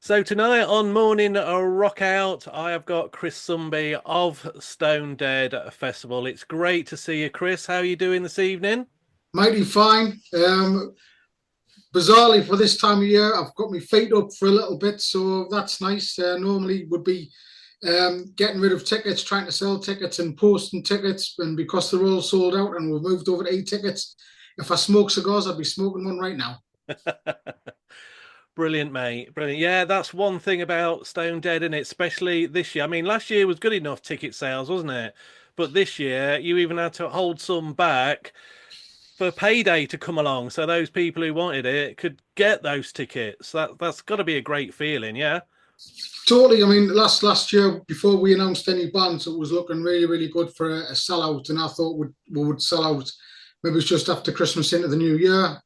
So tonight on Morning Rock Out, I have got Chris Sumby of Stonedead Festival. It's great to see you, Chris. How are you doing this evening? Mighty fine. Bizarrely, for this time of year, I've got my feet up for a little bit, so that's nice. Normally, would be getting rid of tickets, trying to sell tickets, and posting tickets, and because they're all sold out, and we've moved over to e-tickets. If I smoke cigars, I'd be smoking one right now. Brilliant, mate. Brilliant. Yeah, that's one thing about Stonedead, isn't it? Especially this year. I mean, last year was good enough ticket sales, wasn't it? But this year, you even had to hold some back for payday to come along, so those people who wanted it could get those tickets. That's got to be a great feeling, yeah. Totally. I mean, last year, before we announced any bands, it was looking really good for a sellout, and I thought we would sell out. Maybe it's just after Christmas into the new year.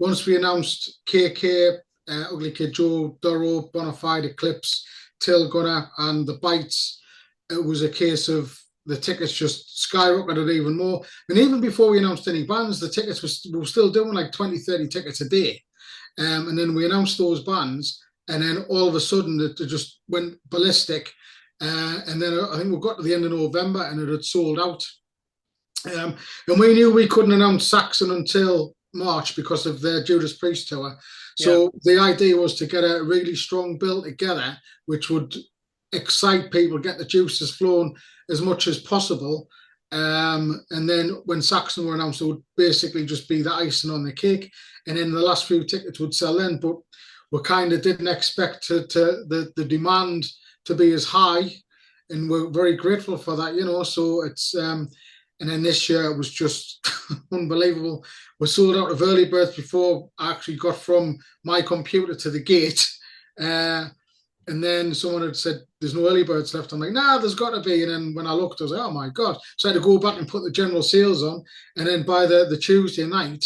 Once we announced KK, Ugly Kid Joe, Doro, Bonafide, Eclipse, Till Gunner, and the Bites, it was a case of the tickets just skyrocketed even more. And even before we announced any bands, the tickets we were still doing like 20, 30 tickets a day. And then we announced those bands, and then all of a sudden it just went ballistic. And then I think we got to the end of November and it had sold out. And we knew we couldn't announce Saxon until March because of their Judas Priest tour. Yeah. So the idea was to get a really strong bill together, which would excite people, get the juices flowing as much as possible. And then when Saxon were announced, it would basically just be the icing on the cake. And then the last few tickets would sell in. But we kind of didn't expect the demand to be as high. And we're very grateful for that. So it's, and then this year it was just unbelievable. We sold out of early birds before I actually got from my computer to the gate. Uh, and then someone had said, there's no early birds left. I'm like, nah, there's got to be. And then when I looked, I was like, oh my God. So I had to go back and put the general sales on. And then by the Tuesday night,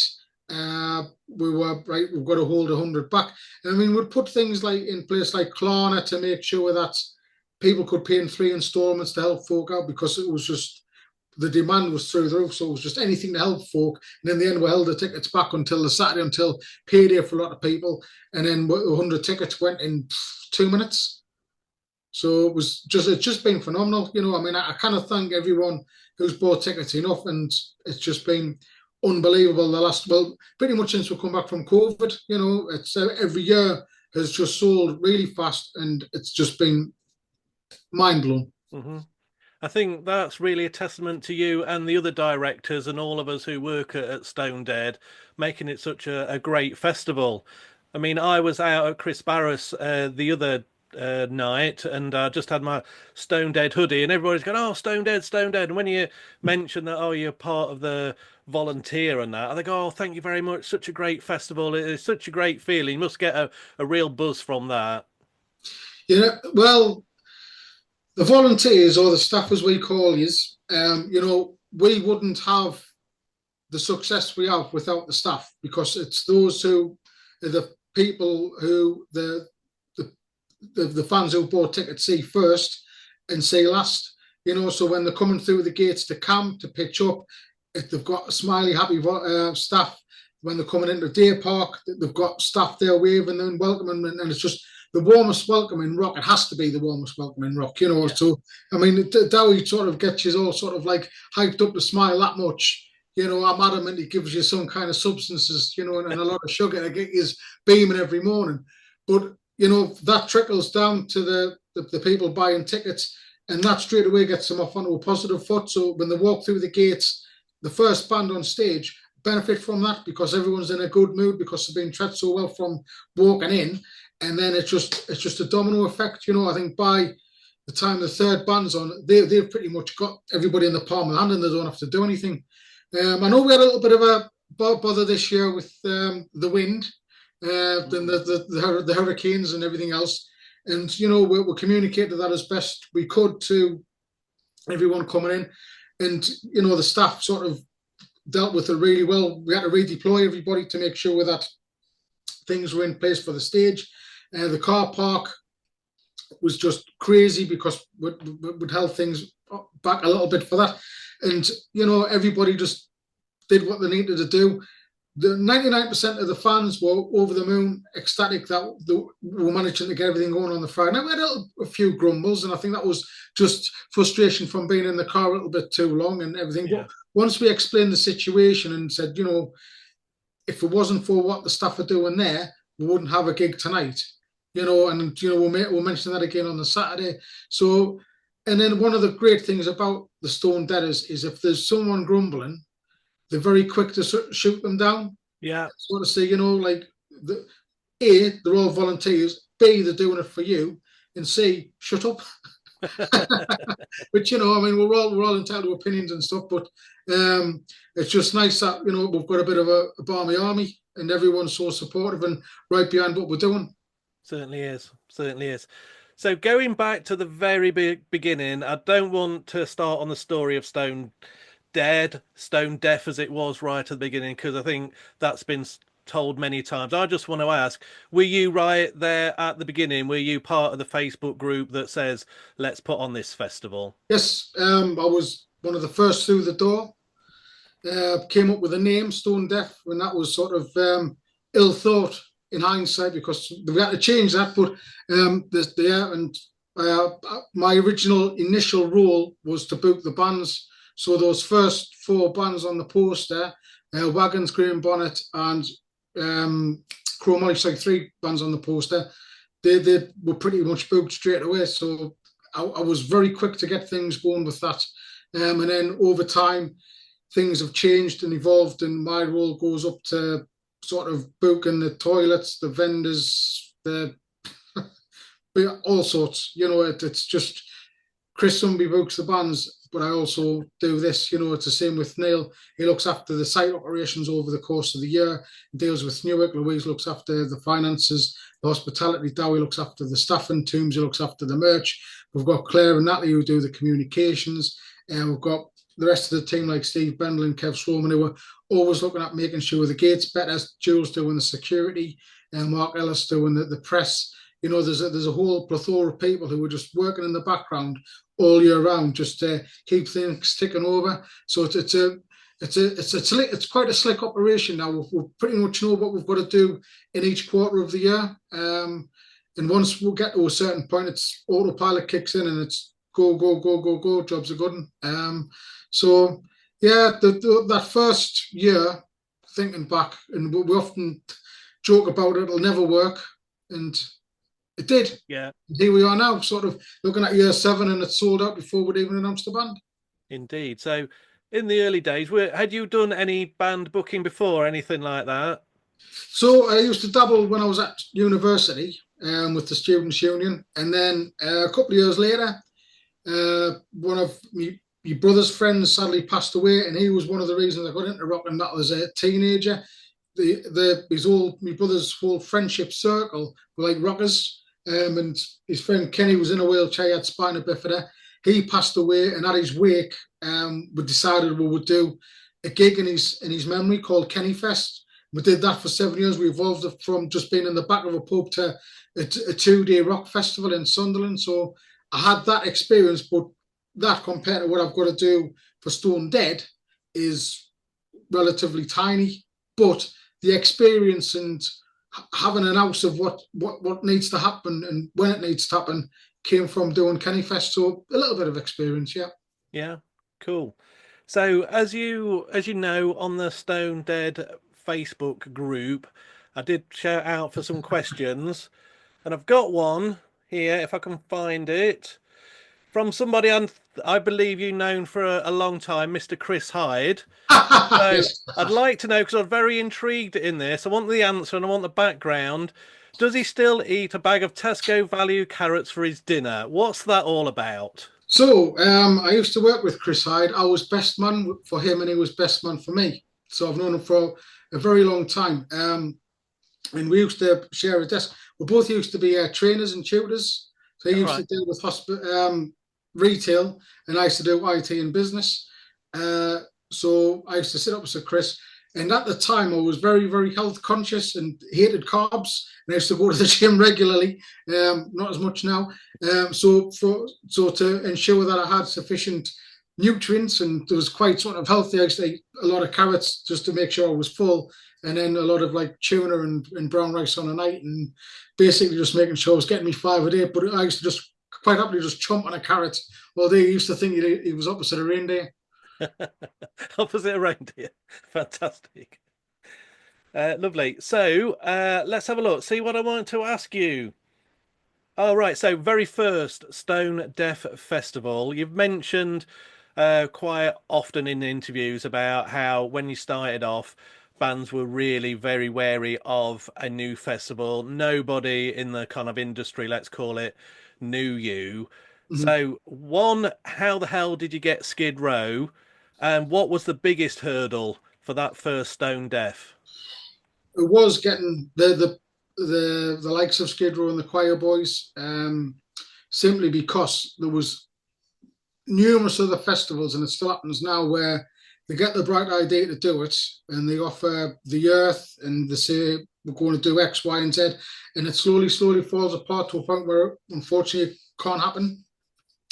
we were right, we've got to hold 100 back. And I mean, we'd put things like in place like Klarna to make sure that people could pay in 3 installments to help folk out because it was just the demand was through the roof. So it was just anything to help folk. And in the end, we held the tickets back until the Saturday, until payday for a lot of people. And then 100 tickets went in 2 minutes. So it's just been phenomenal. I mean, I kind of thank everyone who's bought tickets enough, and it's just been unbelievable. Well, pretty much since we come back from COVID, it's every year has just sold really fast, and it's just been mind blowing. Hmm. I think that's really a testament to you and the other directors and all of us who work at Stonedead, making it such a great festival. I mean, I was out at Chris Barris the other night, and I just had my Stonedead hoodie, and everybody's going, "Oh, Stonedead, Stonedead." And when you mention that, oh, you're part of the volunteer and that, they go, "Oh, thank you very much. Such a great festival. It's such a great feeling. You must get a real buzz from that." Well, the volunteers or the staff, as we call yous, we wouldn't have the success we have without the staff because it's those who are the people who the the fans who bought tickets see first and see last. So when they're coming through the gates to camp to pitch up, if they've got a smiley, happy staff, when they're coming into Deer Park, they've got staff there waving and welcoming, and it's just the warmest welcome in rock. It has to be the warmest welcome in rock. Yeah. So I mean, Dowie sort of gets you all sort of like hyped up to smile that much. I'm adamant it gives you some kind of substances, and a lot of sugar to get you beaming every morning. But that trickles down to the people buying tickets, and that straight away gets them off onto a positive foot. So when they walk through the gates, the first band on stage benefit from that because everyone's in a good mood because they've been treated so well from walking in, and then it's just a domino effect. I think by the time the third band's on, they've pretty much got everybody in the palm of the hand, and they don't have to do anything. I know we had a little bit of a bother this year with the wind, then the hurricanes and everything else. And we communicated that as best we could to everyone coming in, and the staff sort of dealt with it really well. We had to redeploy everybody to make sure that things were in place for the stage. The car park was just crazy because we'd held things back a little bit for that, and everybody just did what they needed to do. the 99% of the fans were over the moon, ecstatic that we were managing to get everything going on the Friday. Now, we had a few grumbles, and I think that was just frustration from being in the car a little bit too long and everything. Yeah. But once we explained the situation and said, if it wasn't for what the staff are doing there, we wouldn't have a gig tonight. And we'll mention that again on the Saturday. So, and then one of the great things about the Stonedead is if there's someone grumbling, they're very quick to shoot them down. Yeah. Sort of say, like A, they're all volunteers. B, they're doing it for you, and C, shut up. But I mean, we're all entitled to opinions and stuff, but it's just nice that we've got a bit of a balmy army, and everyone's so supportive and right behind what we're doing. Certainly is. Certainly is. So going back to the very beginning, I don't want to start on the story of Stonedeaf as it was right at the beginning, because I think that's been told many times. I just want to ask, were you right there at the beginning? Were you part of the Facebook group that says, let's put on this festival? Yes, I was one of the first through the door. Came up with a name, Stonedeaf, and that was sort of ill thought in hindsight because we had to change that. But my original initial role was to book the bands. So those first four bands on the poster, Wagons, Green Bonnet, and Chromolics, like three bands on the poster, they were pretty much booked straight away. So I was very quick to get things going with that. And then over time, things have changed and evolved, and my role goes up to sort of booking the toilets, the vendors, all sorts. It's just Chris Sumby books the bands, but I also do this. It's the same with Neil. He looks after the site operations over the course of the year. He deals with Newark. Louise looks after the finances, the hospitality. Dowie looks after the staffing. Toomsy looks after the merch. We've got Claire and Natalie who do the communications. And we've got the rest of the team like Steve Bendel and Kev Sloman who were always looking at making sure the gates better. Jules doing the security, and Mark Ellis doing the press. There's a whole plethora of people who were just working in the background all year round just to keep things ticking over. So it's quite a slick operation now. We pretty much know what we've got to do in each quarter of the year. And once we get to a certain point, it's autopilot kicks in and it's go, go, go, go, go. Jobs are good. So yeah, that first year, thinking back, and we often joke about it'll never work, and it did. Yeah. Here we are now, sort of looking at year 7, and it's sold out before we'd even announced the band. Indeed. So in the early days, had you done any band booking before, anything like that? So I used to dabble when I was at university with the Students' Union, and then a couple of years later, one of my brother's friends sadly passed away, and he was one of the reasons I got into rock and metal as a teenager. My brother's whole friendship circle were like rockers, and his friend Kenny was in a wheelchair, had spina bifida. He passed away, and at his wake, we decided we would do a gig in his memory called Kenny Fest. We did that for 7 years. We evolved it from just being in the back of a pub to a 2-day rock festival in Sunderland. So I had that experience, but that compared to what I've got to do for Stonedead is relatively tiny. But the experience and having an ounce of what needs to happen and when it needs to happen came from doing Kenny Fest. So a little bit of experience, yeah. Yeah, cool. So as you know, on the Stonedead Facebook group, I did shout out for some questions, and I've got one here if I can find it from somebody I believe you known for a long time, Mr. Chris Hyde. So Yes. I'd like to know, because I'm very intrigued in this. I want the answer and I want the background. Does he still eat a bag of Tesco value carrots for his dinner? What's that all about? So I used to work with Chris Hyde. I was best man for him, and he was best man for me. So I've known him for a very long time. And we used to share a desk. We both used to be trainers and tutors. So he All used to right. deal with retail, and I used to do IT and business. So I used to sit opposite Chris. And at the time, I was very, very health conscious and hated carbs. And I used to go to the gym regularly, not as much now. So to ensure that I had sufficient nutrients, and it was quite sort of healthy. I used to eat a lot of carrots just to make sure I was full, and then a lot of like tuna and brown rice on a night, and basically just making sure I was getting me 5 a day. But I used to just quite happily just chomp on a carrot. Well, they used to think he was opposite a reindeer. Opposite a reindeer. Fantastic. Lovely. So let's have a look. See what I wanted to ask you. Oh, right. So, very first Stonedeaf Festival. You've mentioned quite often in interviews about how when you started off, bands were really very wary of a new festival. Nobody in the kind of industry, let's call it, knew you. Mhm. So, one, how the hell did you get Skid Row? And what was the biggest hurdle for that first Stone Deaf? It was getting the likes of Skid Row and the Choir Boys, simply because there was numerous other festivals, and it still happens now, where they get the bright idea to do it, and they offer the earth, and they say we're going to do X, Y, and Z, and it slowly falls apart to a point where unfortunately it can't happen.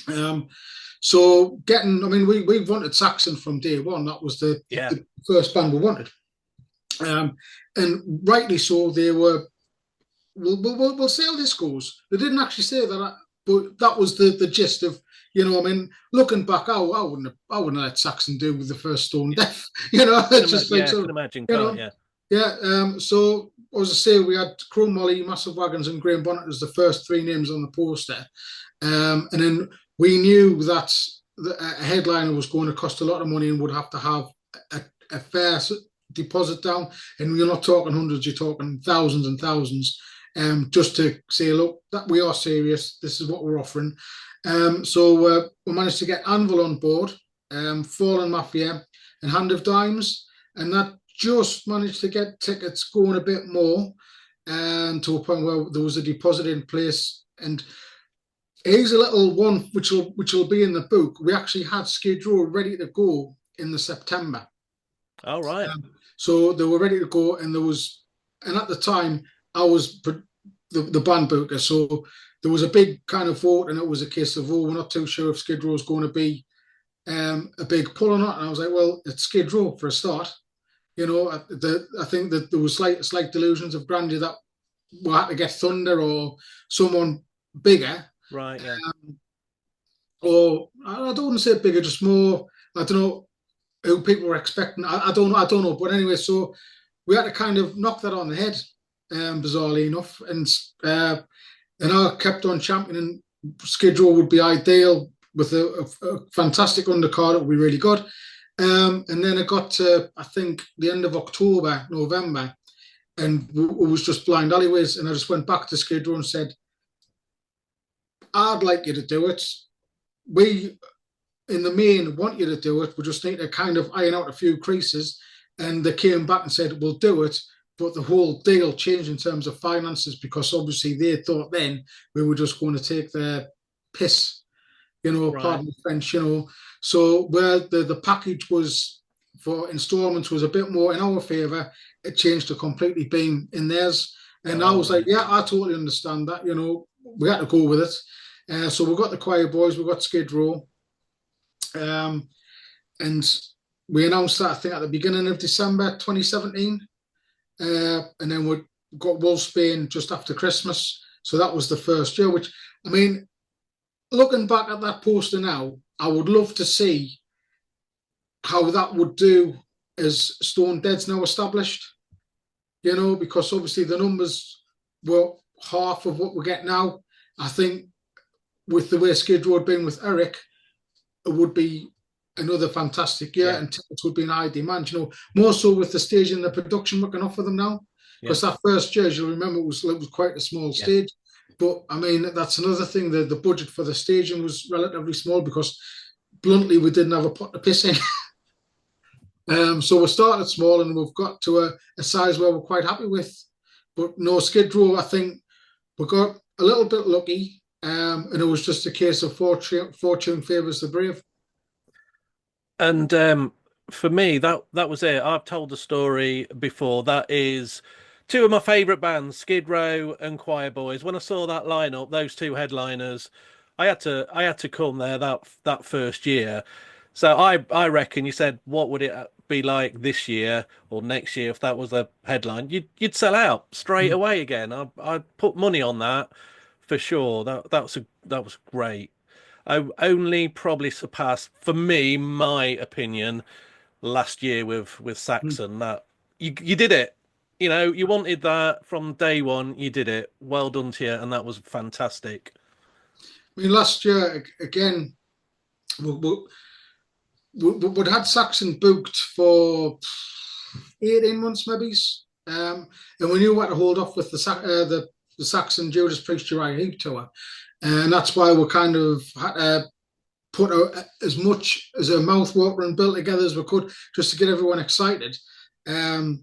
Um, so getting, I mean, we wanted Saxon from day one. That was Yeah, the first band we wanted, um, and rightly so. They were we'll see how this goes. They didn't actually say that, but that was the gist of, I mean, looking back, I wouldn't have let Saxon do with the first Stone yeah. Death. It's just like, Yeah, can so, imagine, you can't know, you? yeah. So as I say, we had Chrome Molly, Massive Wagons, and Graham Bonnet as the first three names on the poster, and then we knew that a headliner was going to cost a lot of money and would have to have a, a fair deposit down. And you're not talking hundreds, you're talking thousands and thousands, just to say, look, that we are serious. This is what we're offering. So we managed to get Anvil on board, Fallen Mafia, and Hand of Dimes, and that just managed to get tickets going a bit more, and to a point where there was a deposit in place. And here's a little one which will be in the book. We actually had Skid Row ready to go in the September. All right. So they were ready to go, and and at the time I was the band booker, so there was a big kind of vote, and it was a case of, we're not too sure if Skid Row is going to be a big pull or not. And I was like, well, it's Skid Row for a start. I think that there was slight delusions of grandeur that we had to get Thunder or someone bigger, Right, yeah. or I don't want to say bigger, just more. I don't know who people were expecting. I don't know. But anyway, so we had to kind of knock that on the head, bizarrely enough. And I kept on championing Skid Row would be ideal with a fantastic undercard. It would be really good. And then it got to, I think, the end of October, November, and it was just blind alleyways. And I just went back to Skid Row and said, I'd like you to do it. We in the main want you to do it. We just need to kind of iron out a few creases. And they came back and said, we'll do it. But the whole deal changed in terms of finances, because obviously they thought then we were just going to take their piss, Right. pardon the French. So where the package was for installments was a bit more in our favour, it changed to completely being in theirs. And I All was like, right. yeah, I totally understand that. We had to go with it. So we got the Choir Boys, we got Skid Row, um, and we announced that, I think, at the beginning of December 2017. And then we got Wolfsbane just after Christmas. So that was the first year, which, I mean, looking back at that poster now, I would love to see how that would do as Stonedead's now established, because obviously the numbers were half of what we get now. I think with the way Skid Row had been with Eric, it would be another fantastic year, Yeah. and tickets would be in high demand. More so with the stage and the production we can offer them now. Yeah. Because that first year, as you'll remember, it was quite a small Yeah. stage. But I mean, that's another thing. The budget for the staging was relatively small because, bluntly, we didn't have a pot to piss in. So we started small, and we've got to a size where we're quite happy with. But no, Skid Row, I think we got a little bit lucky, and it was just a case of fortune favours the brave. And for me, that was it. I've told the story before. That is two of my favourite bands, Skid Row and Choir Boys. When I saw that lineup, those two headliners, I had to come there that first year. So I reckon you said what would it be like this year or next year if that was a headline? You'd sell out straight Mm. away again. I'd put money on that for sure. That was great. I only probably surpassed for me, my opinion, last year with Mm. Saxon. That you did it. You know, you wanted that from day one. You did it. Well done to you, and that was fantastic. I mean, last year again, we, we, we'd had Saxon booked for 18 months, maybe, and we knew what to hold off with the Saxon Judas Priest Uriah Heep tour, and that's why we kind of had to put as much as a mouth-watering bill together as we could just to get everyone excited. Um,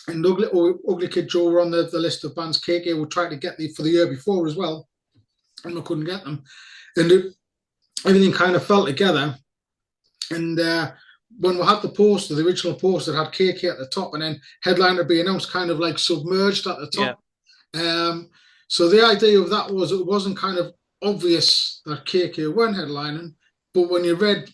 and Ugly Kid Joe were on the list of bands. KK we tried to get for the year before as well, and we couldn't get them. And everything kind of fell together. And when we had the original poster that had KK at the top, and then headliner be announced, kind of like submerged at the Yeah, top. Um, so the idea of that was it wasn't kind of obvious that KK weren't headlining, but when you read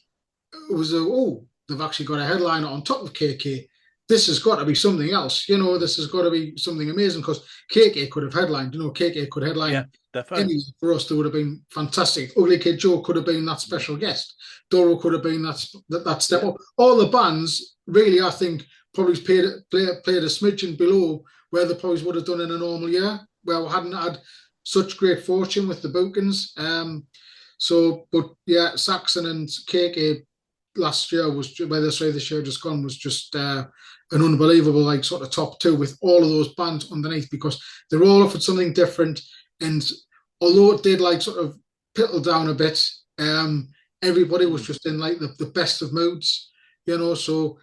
it was they've actually got a headliner on top of KK. This has got to be something else. This has got to be something amazing because KK could have headlined. KK could yeah, headline defo. any for us. That would have been fantastic. Ugly Kid Joe could have been that special guest. Doro could have been that step Yeah, up. All the bands really, I think, probably played a smidgen below where the probably would have done in a normal year, where we hadn't had such great fortune with the bookings. But yeah, Saxon and KK last year was, whether say this year just gone, was just an unbelievable like sort of top two with all of those bands underneath because they're all offered something different. And although it did like sort of piddle down a bit, everybody was mm, just in like the best of moods. So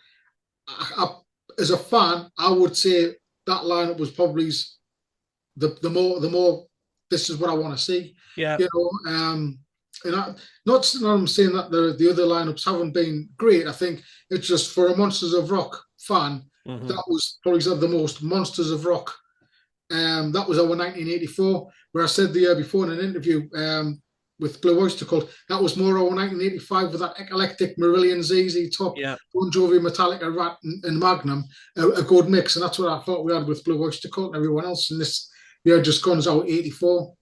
as a fan, I would say that lineup was probably the more this is what I want to see, yeah, you know. And not I'm saying that the other lineups haven't been great. I think it's just for a Monsters of Rock fan, hmm that was probably the most Monsters of Rock. That was our 1984, where I said the year before in an interview with Blue Oyster Cult, that was more our 1985 with that eclectic Marillion, ZZ Top, yeah. Bon Jovi, Metallica, Rat, and Magnum, a good mix. And that's what I thought we had with Blue Oyster Cult and everyone else. And this year just gone is out 84.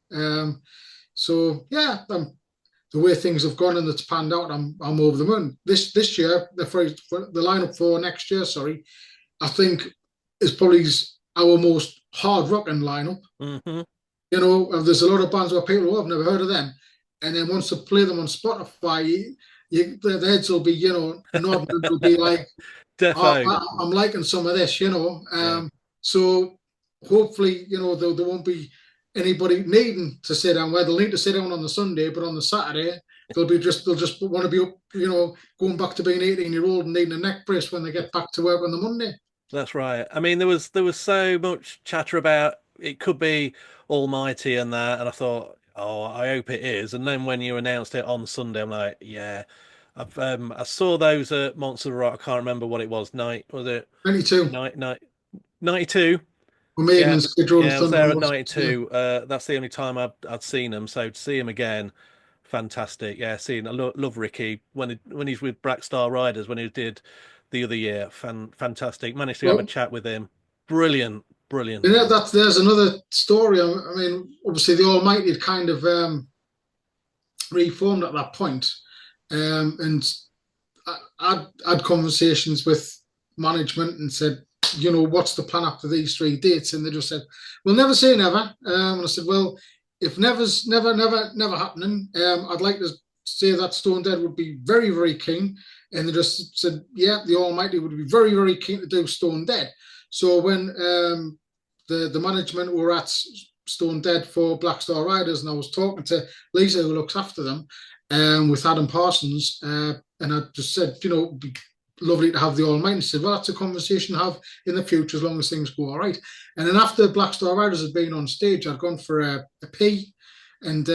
So yeah, the way things have gone and it's panned out, I'm over the moon. This year, for the lineup for next year, sorry, I think is probably our most hard rocking lineup. hmm There's a lot of bands where people have never heard of them, and then once they play them on Spotify, the heads will be nodding and will be like, oh, Defo. I'm liking some of this. Yeah, So hopefully, there won't be anybody needing to sit down. Where they'll need to sit down on the Sunday, but on the Saturday they'll just want to be up, going back to being 18-year-old and needing a neck brace when they get back to work on the Monday. that's right. I mean, there was so much chatter about it could be Almighty and that, and I thought, oh, I hope it is. And then when you announced it on Sunday, I'm like, yeah. I saw those at Monster Rock. I can't remember what it was. Night was it 22. night night 92? We're Maiden Yeah, and Skid Row and yeah. I was Thunder there and at Roses. Yeah. 92. That's the only time I'd seen them. So to see him again, fantastic. Yeah, seeing love Ricky when he's with Black Star Riders when he did the other year. Fantastic. Managed to have a Well, chat with him. Brilliant, brilliant. yeah, there's another story. I mean, obviously the Almighty had kind of reformed at that point, and I'd had conversations with management and said, what's the plan after these 3 dates? And they just said, we'll never say never. And I said, well, if never's never happening, I'd like to say that Stonedead would be very, very keen. And they just said, yeah, the Almighty would be very, very keen to do Stonedead. So when the management were at Stonedead for Black Star Riders, and I was talking to Lisa, who looks after them, with Adam Parsons, and I just said, it'd be lovely to have the Almighty. She said, well, that's a conversation to have in the future as long as things go all right. And then after Black Star Riders had been on stage, I'd gone for a pee, and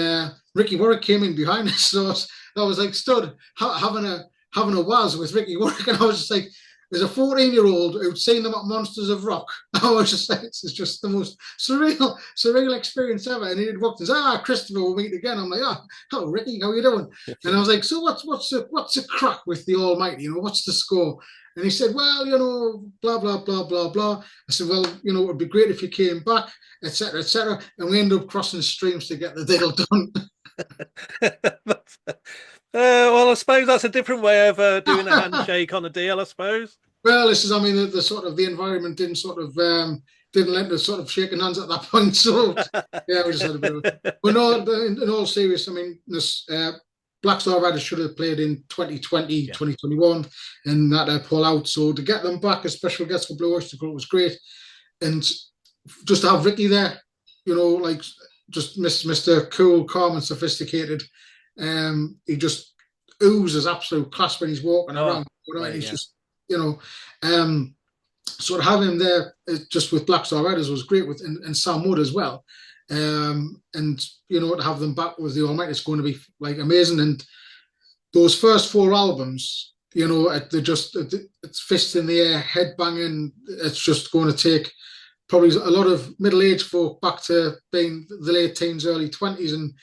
Ricky Warwick came in behind us. So I was like stood having a waz with Ricky Warwick, and I was just like, as a 14-year-old who'd seen them at Monsters of Rock, I was just like, this is just the most surreal experience ever. And he'd walked and said, Christopher, we'll meet again. I'm like, hello, Ricky, how you doing? And I was like, so what's the crack with the Almighty? What's the score? And he said, well, blah, blah, blah, blah, blah. I said, well, it'd be great if you came back, etc., etc. And we ended up crossing streams to get the deal done. Well, I suppose that's a different way of doing a handshake on a deal, I suppose. Well, this is, I mean, the sort of the environment didn't sort of didn't let us sort of shaking hands at that point. So yeah, we just had a bit of. But no, in all seriousness, I mean, this Black Star Riders should have played in 2020, Yeah. 2021, and that pull out. So to get them back as special guests for Blue Oyster Cult was great, and just to have Ricky there, like just Mr. Cool, calm, and sophisticated. He just oozes absolute class when he's walking around. He's just, sort of having him there just with Black Star Riders was great with and Sam Wood as well. And to have them back with the Almighty is going to be like amazing. And those first 4 albums, they're just it's fists in the air, head banging. It's just going to take probably a lot of middle-aged folk back to being the late teens, early 20s, and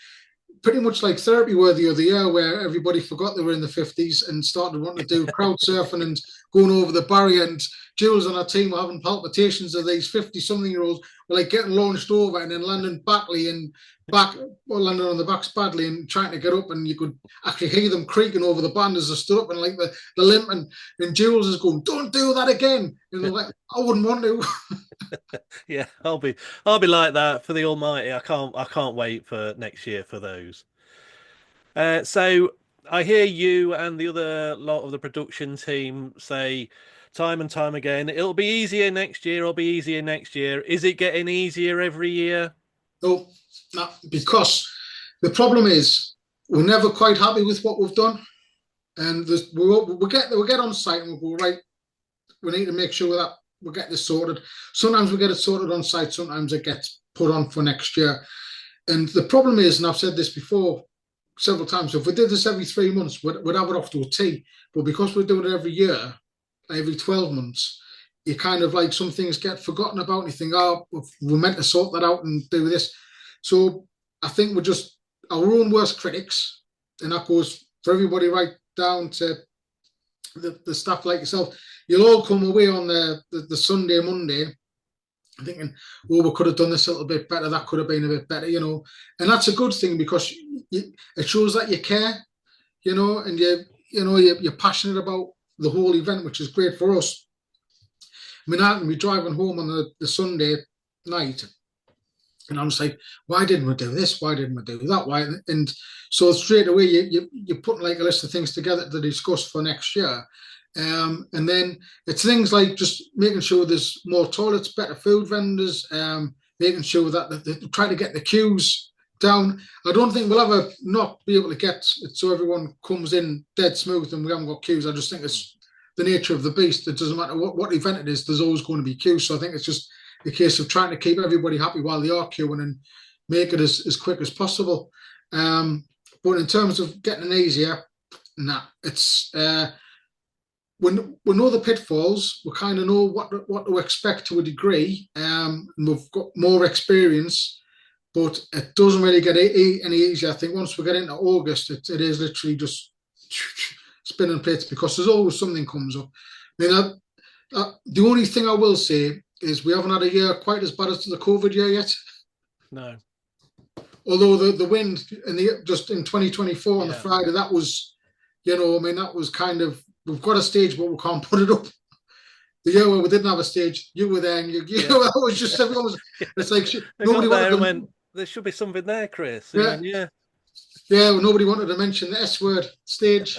pretty much like therapy were the other year, where everybody forgot they were in the 50s and started wanting to do crowd surfing and going over the barrier. And Jules and our team were having palpitations of these 50-something-year-olds were like getting launched over and then landing badly and landing on the backs badly and trying to get up. And you could actually hear them creaking over the band as they stood up and like the limp. And Jules is going, "Don't do that again." And they're like, "I wouldn't want to." Yeah, I'll be like that for the Almighty. I can't wait for next year for those. So I hear you and the other lot of the production team say time and time again, it'll be easier next year, it'll be easier next year. Is it getting easier every year? No, not because the problem is we're never quite happy with what we've done. And we'll get on site and we'll go, right, we need to make sure that we'll get this sorted. Sometimes we get it sorted on site, sometimes it gets put on for next year. And the problem is, and I've said this before several times, if we did this every 3 months, we'd have it off to a T. But because we're doing it every year, every 12 months, you kind of like some things get forgotten about and you think, we're meant to sort that out and do this. So I think we're just our own worst critics. And that goes for everybody right down to the staff like yourself. You'll all come away on the Sunday, Monday, thinking, "Oh, we could have done this a little bit better. That could have been a bit better," And that's a good thing because it shows that you care, and you're passionate about the whole event, which is great for us. I mean, I can be driving home on the Sunday night, and I'm just like, "Why didn't we do this? Why didn't we do that? Why?" And so straight away, you're putting like a list of things together to discuss for next year. And then it's things like just making sure there's more toilets, better food vendors, making sure that they try to get the queues down. I don't think we'll ever not be able to get it so everyone comes in dead smooth and we haven't got queues. I just think it's the nature of the beast. It doesn't matter what event it is, there's always going to be queues. So I think it's just a case of trying to keep everybody happy while they are queuing and make it as quick as possible. But in terms of getting it easier, it's we know the pitfalls. We kind of know what to expect to a degree, and we've got more experience. But it doesn't really get any easier. I think once we get into August, it is literally just spinning plates because there's always something comes up. I mean, the only thing I will say is we haven't had a year quite as bad as the COVID year yet. No. Although the wind just in 2024 on the Friday, that was, that was kind of, we've got a stage, but we can't put it up. The year where we didn't have a stage, you were there, and it was just everyone was. It's like nobody wanted to. There should be something there, Chris. Yeah, well, nobody wanted to mention the S word stage.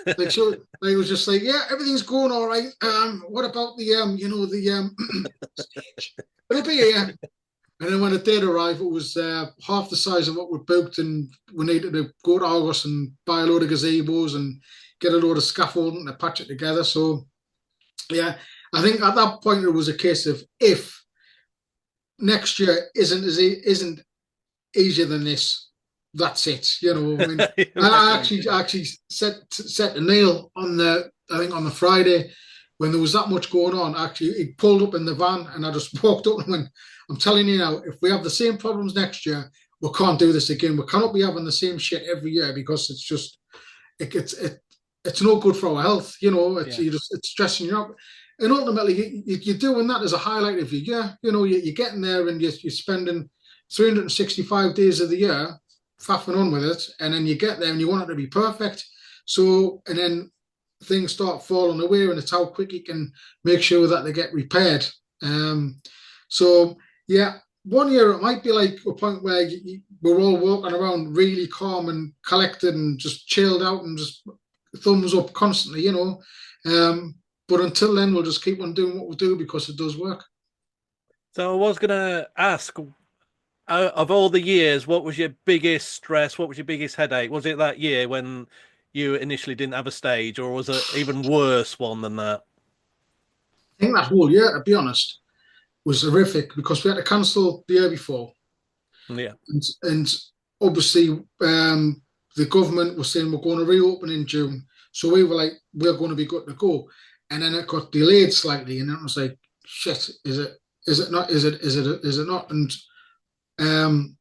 Like so, they was just like, yeah, everything's going all right. What about the stage? It'll be here. And then when it did arrive, it was half the size of what we booked, and we needed to go to Argos and buy a load of gazebos and get a load of scaffolding to patch it together. So, yeah, I think at that point it was a case of if next year isn't easier than this, that's it. I mean, I actually set the nail on the Friday. when there was that much going on, actually, he pulled up in the van, and I just walked up and went, "I'm telling you now, if we have the same problems next year, we can't do this again. We cannot be having the same shit every year because it's just it's no good for our health. You know, Yeah. it's stressing you out." And ultimately, you're doing that as a highlight of your year. You know, you're getting there and you're spending 365 days of the year faffing on with it, and then you get there and you want it to be perfect. So, and then things start falling away, and it's how quick you can make sure that they get repaired. So, yeah, one year it might be like a point where we're all walking around really calm and collected and just chilled out and just thumbs up constantly, you know. But until then, we'll just keep on doing what we do because it does work. So I was gonna ask, of all the years, what was your biggest stress? What was your biggest headache? Was it that year when you initially didn't have a stage, or was it even worse one than that? I think that whole year, to be honest, was horrific because we had to cancel the year before. Yeah. And obviously, the government was saying we're going to reopen in June. So we were like, we're going to be good to go. And then it got delayed slightly. And it was like, shit, is it? Is it not? Is it not? And um,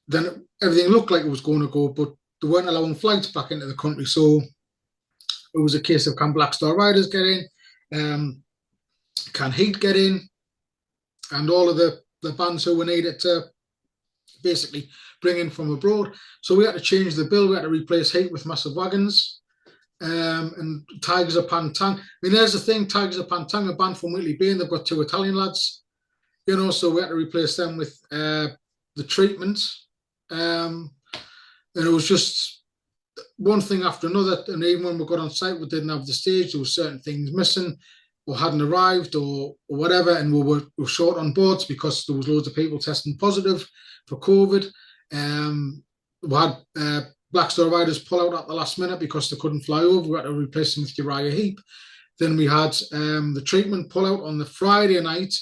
then everything looked like it was going to go, but they weren't allowing flights back into the country. So it was a case of can Black Star Riders get in? Can Heat get in? And all of the bands who were needed to basically bring in from abroad. So we had to change the bill. We had to replace Heat with Massive Wagons. And Tigers of Pantang. I mean, there's the thing, Tigers of Pantang, a band from Whitley Bay, and they've got two Italian lads, you know, so we had to replace them with the treatment. Um, and it was just one thing after another. And even when we got on site, we didn't have the stage. There were certain things missing or hadn't arrived or whatever. And we were short on boards because there was loads of people testing positive for COVID. We had Black Star Riders pull out at the last minute because they couldn't fly over. We had to replace them with Uriah Heep. Then we had the treatment pull out on the Friday night,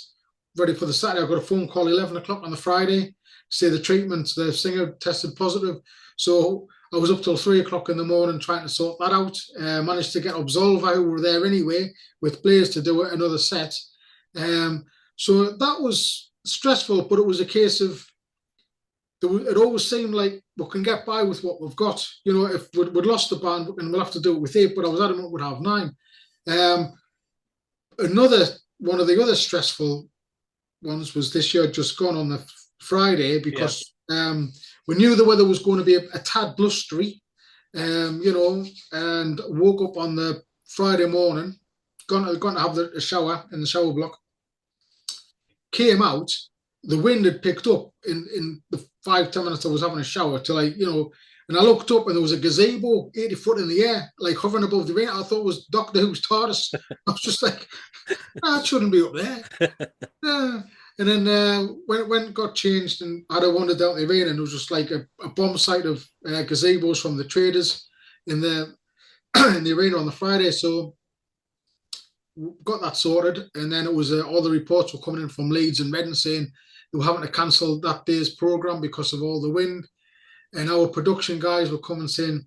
ready for the Saturday. I got a phone call 11 o'clock on the Friday, say the treatment, the singer tested positive. So I was up till 3 o'clock in the morning trying to sort that out. Managed to get Absolver, who were there anyway, with Blaze to do another set. So that was stressful, but it was a case of it always seemed like we can get by with what we've got. You know, if we'd lost the band and we'll have to do it with 8, but I was adamant we'd have 9. Another one of the other stressful ones was this year just gone on the Friday Yeah. because we knew the weather was going to be a tad blustery, you know, and woke up on the Friday morning, gone to have a shower in the shower block, came out, the wind had picked up in the 5-10 minutes I was having a shower till and I looked up and there was a gazebo 80 foot in the air, like hovering above the rain. I thought it was Doctor Who's TARDIS. I was just like, it shouldn't be up there. And then when it got changed and I had to wander down the arena and it was just like a bomb site of gazebos from the traders in the in the arena on the Friday. So got that sorted, and then it was all the reports were coming in from Leeds and Reading saying they were having to cancel that day's program because of all the wind. And our production guys were coming saying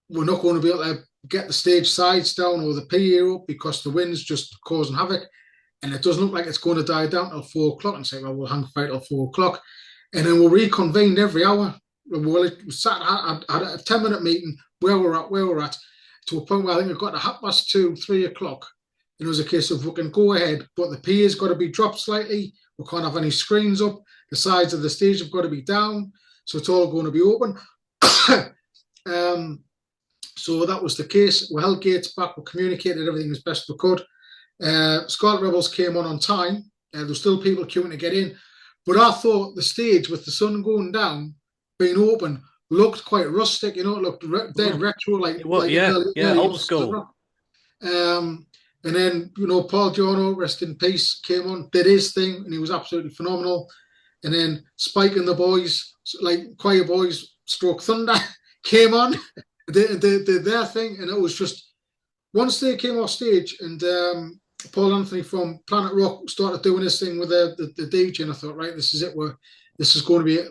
we're not going to be able to get the stage sides down or the PA up because the wind's just causing havoc, and it doesn't look like it's going to die down till 4 o'clock. And say, well, we'll hang fire till 4 o'clock, and then we reconvened every hour. Well, it sat had a 10-minute meeting where we're at, to a point where I think it got to 2:30, 3 o'clock. It was a case of we can go ahead, but the PA's got to be dropped slightly. We can't have any screens up. The sides of the stage have got to be down. So it's all going to be open. So that was the case. We held gates back. We communicated everything as best we could. Scarlet Rebels came on time. There were still people queuing to get in. But I thought the stage with the sun going down, being open, looked quite rustic. You know, it looked dead retro, like an Yeah, yeah, early old Ulster school. rock. And then, Paul Giorno, rest in peace, came on, did his thing, and he was absolutely phenomenal. And then Spike and the boys, like Choir Boys, Stroke Thunder, came on, did their thing, and it was just once they came off stage and Paul Anthony from Planet Rock started doing this thing with the DJ, and I thought, right, this is it. This is going to be a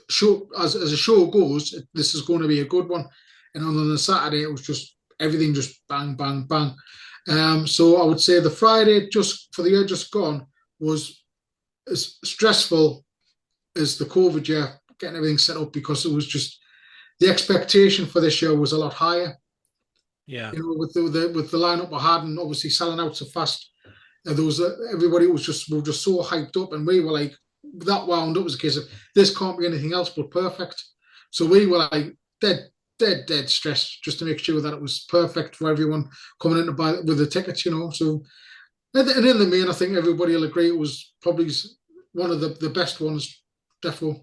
show as a show goes. This is going to be a good one. And on the Saturday, it was just everything just bang, bang, bang. So I would say the Friday just for the year just gone was as stressful as the COVID year, getting everything set up because it was just the expectation for this year was a lot higher. Yeah. You know, with the lineup we had, and obviously selling out so fast, there was everybody was just we were just so hyped up, and we were like that wound up was a case of this can't be anything else but perfect. So we were like dead stressed just to make sure that it was perfect for everyone coming in to buy with the tickets, you know. So and in the main, I think everybody will agree it was probably one of the best ones, definitely.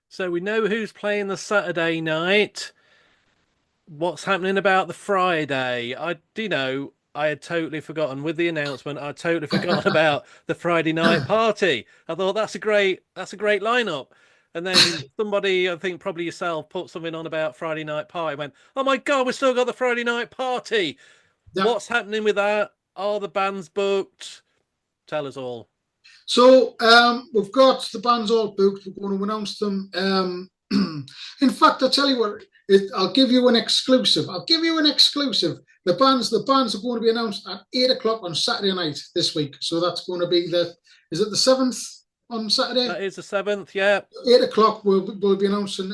So we know who's playing the Saturday night. What's happening about the Friday? I do you know I had totally forgotten with the announcement. I totally forgotten about the Friday night party. I thought that's a great lineup. And then somebody, I think probably yourself, put something on about Friday night party. Went, oh my God, we still got the Friday night party. Yeah. What's happening with that? Are the bands booked? Tell us all. So we've got the bands all booked. We're going to announce them. In fact, I'll tell you what. I'll give you an exclusive. I'll give you an exclusive. The bands are going to be announced at 8 o'clock on Saturday night this week. So that's going to be is it the 7th on Saturday? That is the 7th, yeah. 8 o'clock. We'll be announcing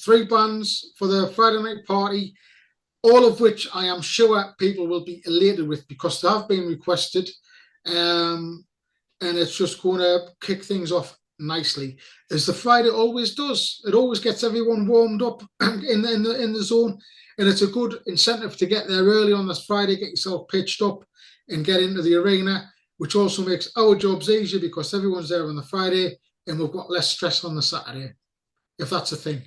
three bands for the Friday night party. All of which I am sure people will be elated with because they have been requested. Um, and it's just going to kick things off nicely, as the Friday always does. It always gets everyone warmed up in the zone, and it's a good incentive to get there early on this Friday, get yourself pitched up, and get into the arena, which also makes our jobs easier because everyone's there on the Friday, and we've got less stress on the Saturday, if that's a thing.